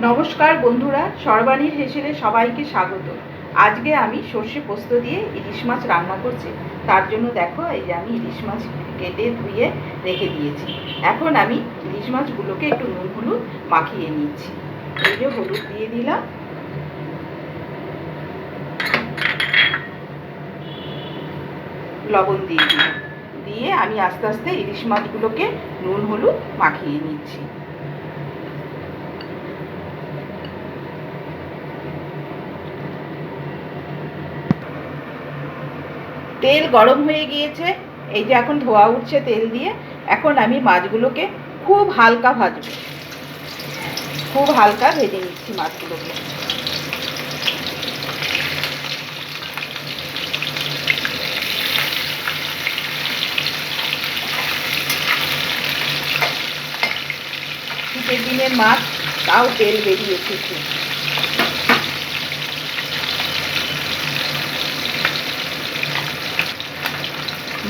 নমস্কার বন্ধুরা, সর্বাণীর হেসেলে সবাইকে স্বাগত। আজকে আমি সর্ষে পোস্ত দিয়ে ইলিশ মাছ রান্না করছি। তার জন্য দেখো, এই যে আমি ইলিশ মাছ কেটে ধুয়ে রেখে দিয়েছি। এখন আমি ইলিশ মাছগুলোকে একটু নুন হলুদ মাখিয়ে নিচ্ছি। এই যে হলুদ দিয়ে দিলাম, লবণ দিয়ে দিলাম, দিয়ে আমি আস্তে আস্তে ইলিশ মাছগুলোকে নুন হলুদ মাখিয়ে নিচ্ছি। তেল গরম হয়ে গিয়েছে, এই যে এখন ধোয়া উঠছে তেল দিয়ে। এখন আমি মাছগুলোকে খুব হালকা ভাজবো, খুব হালকা ভেজে নিচ্ছি মাছগুলোকে। শীতের দিনের মাছ, তাও তেল বেরিয়ে এসেছে।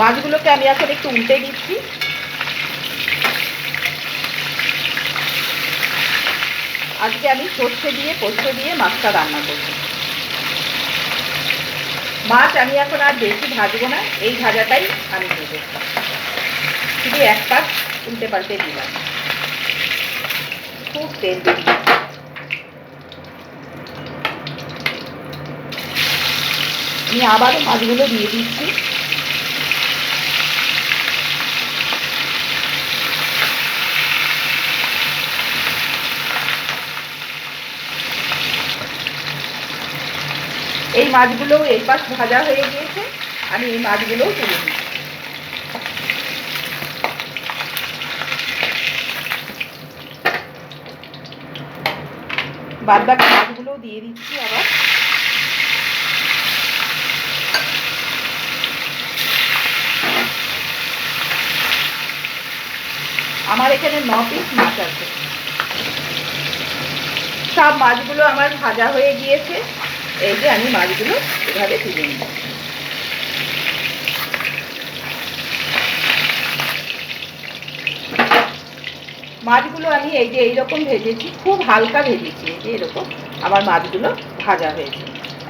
মাছগুলোকে আমি এখন একটু উল্টে দিচ্ছি। আজকে আমি সর্ষে দিয়ে পোস্ত দিয়ে মাছটা রান্না করব। মাছ আমি এখন আর বেশি ভাজবো না, এই ভাজাটাই আমি দেবো। শুধু এক পাশ উল্টে পাল্টে দিলাম। খুব তেল বেরিয়ে, আমি আবারও মাছগুলো দিয়ে দিচ্ছি। এই মাছগুলোও এই পাশ ভাজা হয়ে গিয়েছে, আমি এই মাছগুলোও তুলে নিই। বাদ বাকি মাছগুলোও দিয়ে দিচ্ছি আবার। আমার এখানে 9 পিস মাছ আছে। সব মাছগুলো আমার ভাজা হয়ে গিয়েছে। এই যে আমি মাছগুলো এভাবে তুলে নিই। মাছগুলো আমি এই যে এইরকম ভেজেছি, খুব হালকা ভেজেছি। এই যে এরকম আমার মাছগুলো ভাজা হয়েছে।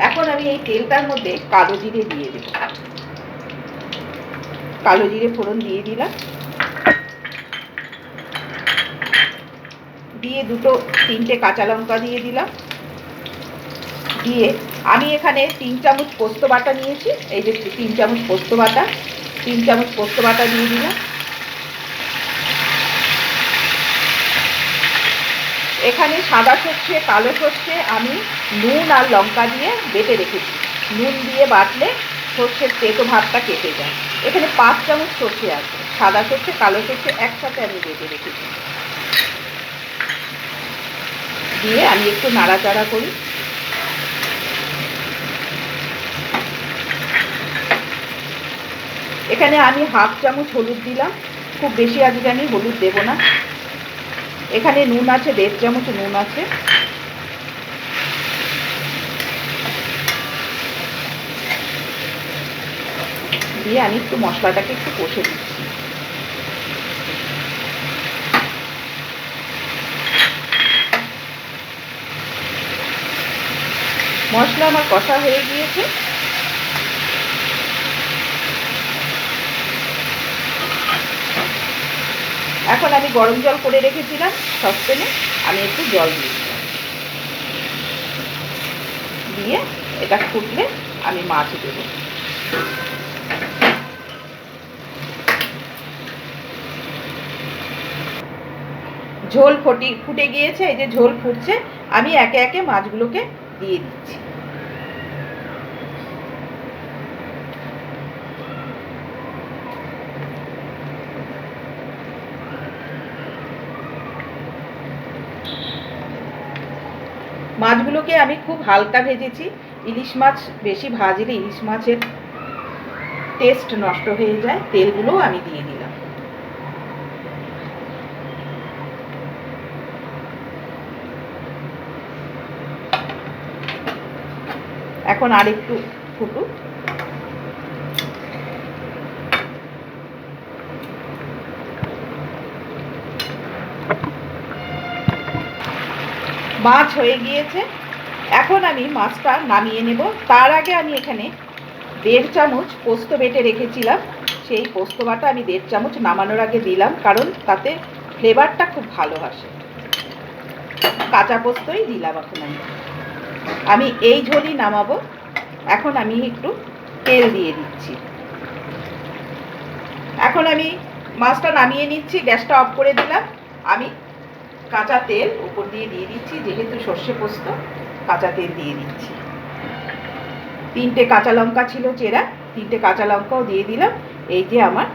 এখন আমি এই তেলটার মধ্যে কালো জিরে দিয়ে দেব। কালো জিরে ফোড়ন দিয়ে দিলাম, দিয়ে 2-3টে কাঁচা লঙ্কা দিয়ে দিলাম। দিয়ে আমি এখানে 3 চামচ পোস্ত বাটা নিয়েছি। এই যে 3 চামচ পোস্ত বাটা, 3 চামচ পোস্ত বাটা দিয়ে দিলাম। এখানে সাদা সর্ষে, কালো সর্ষে আমি নুন আর লঙ্কা দিয়ে বেটে রেখেছি। নুন দিয়ে বাটলে সর্ষের তেতো ভাবটা কেটে যায়। এখানে 5 চামচ সর্ষে আছে, সাদা সর্ষে কালো সর্ষে একসাথে আমি বেটে রেখেছি। দিয়ে আমি একটু নাড়াচাড়া করি। এখানে আমি 1/2 চামচ হলুদ দিলাম, খুব বেশি আজকে আমি হলুদ দেব না। এখানে নুন আছে, 1.5 চামচ নুন আছে। দিয়ে আমি একটু মশলাটাকে একটু কষে দিচ্ছি। মশলা আমার কষা হয়ে গিয়েছে। এখন আমি গরম জল করে রেখেছিলাম সসপ্যানে, আমি একটু জল দিয়ে দিলাম। দিয়ে এটা ফুটলে আমি মাছ দেব। ঝোল ফুটে গিয়েছে, এই যে ঝোল ফুটছে। আমি একে একে মাছগুলোকে দিয়ে দিচ্ছি। মাছগুলোকে আমি খুব হালকা ভেজেছি। ইলিশ মাছ বেশি ভাজলে ইলিশ মাছের টেস্ট নষ্ট হয়ে যায়। তেলগুলোও আমি দিয়ে দিলাম। এখন আর একটু ফুটুক। মাছ হয়ে গিয়েছে। এখন আমি মাছটা নামিয়ে নেব। তার আগে আমি এখানে 1.5 চামচ পোস্ত বেটে রেখেছিলাম, সেই পোস্ত বাটা আমি 1.5 চামচ নামানোর আগে দিলাম, কারণ তাতে ফ্লেভারটা খুব ভালো আসে। কাঁচা পোস্তই দিলাম। এখন আমি এই ঝোলই নামাবো। এখন আমি একটু তেল দিয়ে দিচ্ছি। এখন আমি মাছটা নামিয়ে নিচ্ছি, গ্যাসটা অফ করে দিলাম। আমি কাঁচা তেল উপর দিয়ে দিচ্ছি, যেহেতু সর্ষে পোস্ত কাঁচা তেল দিয়ে দিচ্ছি। 3টে কাঁচা লঙ্কা ছিল চেরা, 3টে কাঁচা লঙ্কাও দিয়ে দিলাম। এই যে আমার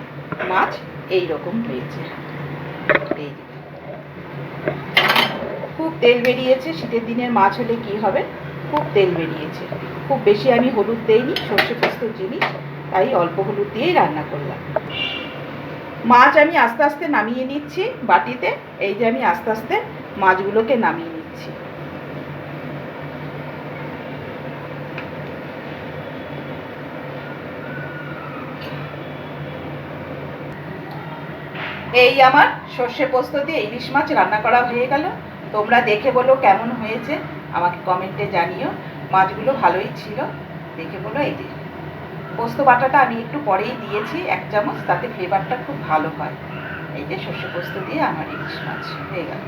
মাছ এই রকম হয়েছে। এই খুব তেল বেরিয়েছে। শীতের দিনের মাছ হলে কি হবে, খুব তেল বেরিয়েছে। খুব বেশি আমি হলুদ দেইনি, সর্ষে পোস্তর জিনিস, তাই অল্প হলুদ দিয়েই রান্না করলাম। মাছ আমি আস্তে আস্তে নামিয়ে নিচ্ছি বাটিতে। এই যে আমি আস্তে আস্তে মাছগুলোকে নামিয়ে নিচ্ছি। এই আমার সর্ষে পোস্ত দিয়ে ইলিশ মাছ রান্না করা হয়ে গেল। তোমরা দেখে বলো কেমন হয়েছে, আমাকে কমেন্টে জানিও। মাছগুলো ভালোই ছিল, দেখে বলো। এই যে পোস্ত বাটাটা আমি একটু পরেই দিয়েছি 1 চামচ, তাতে ফ্লেভারটা খুব ভালো হয়। এই যে সর্ষে পোস্ত দিয়ে আমার ইলিশ মাছ হয়ে গেল।